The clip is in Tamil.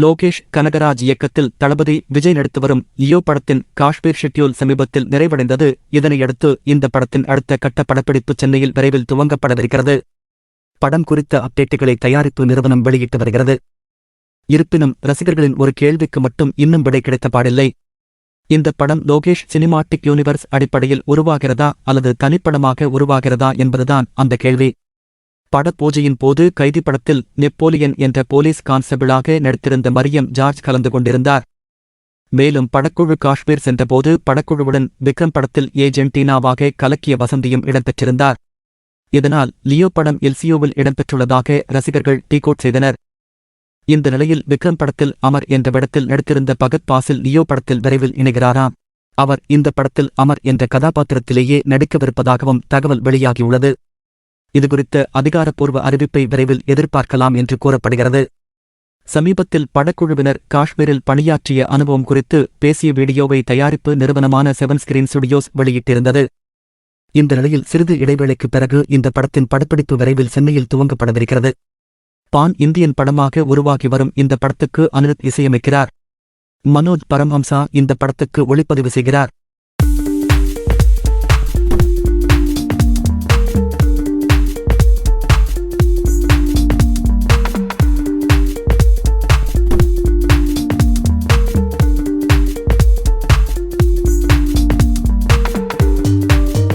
லோகேஷ் கனகராஜ் இயக்கத்தில் தளபதி விஜய் நடித்து வரும் லியோ படத்தின் காஷ்மீர் ஷெட்யூல் சமீபத்தில் நிறைவடைந்தது. இதனையடுத்து இந்த படத்தின் அடுத்த கட்ட படப்பிடிப்பு சென்னையில் விரைவில் துவங்கப்படவிருக்கிறது. படம் குறித்த அப்டேட்டுகளை தயாரிப்பு நிறுவனம் வெளியிட்டு வருகிறது. இருப்பினும் ரசிகர்களின் ஒரு கேள்விக்கு மட்டும் இன்னும் விடை கிடைத்த பாடில்லை. இந்த படம் லோகேஷ் சினிமாட்டிக் யூனிவர்ஸ் அடிப்படையில் உருவாகிறதா அல்லது தனிப்படமாக உருவாகிறதா என்பதுதான் அந்த கேள்வி. படப்பூஜையின் போது கைதி படத்தில் நெப்போலியன் என்ற போலீஸ் கான்ஸ்டபிளாக நடித்திருந்த மரியம் ஜார்ஜ் கலந்து கொண்டிருந்தார். மேலும் படக்குழு காஷ்மீர் சென்றபோது படக்குழுவுடன் விக்ரம் படத்தில் ஏஜென்டினாவாக கலக்கிய வசந்தியும் இடம்பெற்றிருந்தார். இதனால் லியோ படம் எல்சியோவில் இடம்பெற்றுள்ளதாக ரசிகர்கள் டீகோட் செய்தனர். இந்த நிலையில் விக்ரம் படத்தில் அமர் என்ற படத்தில் நடித்திருந்த பகத் பாசில் லியோ படத்தில் விரைவில் இணைகிறாராம். அவர் இந்த படத்தில் அமர் என்ற கதாபாத்திரத்திலேயே நடிக்கவிருப்பதாகவும் தகவல் வெளியாகியுள்ளது. இதுகுறித்த அதிகாரப்பூர்வ அறிவிப்பை விரைவில் எதிர்பார்க்கலாம் என்று கூறப்படுகிறது. சமீபத்தில் படக்குழுவினர் காஷ்மீரில் பணியாற்றிய அனுபவம் குறித்து பேசிய வீடியோவை தயாரிப்பு நிறுவனமான 7 ஸ்கிரீன் ஸ்டுடியோஸ் வெளியிட்டிருந்தது. இந்த நிலையில் சிறிது இடைவேளைக்கு பிறகு இந்த படத்தின் படப்பிடிப்பு விரைவில் சென்னையில் துவங்கப்படவிருக்கிறது. பான் இந்தியன் படமாக உருவாகி வரும் இந்த படத்துக்கு அனிருத் இசையமைக்கிறார். மனோஜ் பரம்ஹம்சா இந்த படத்துக்கு ஒளிப்பதிவு செய்கிறார்.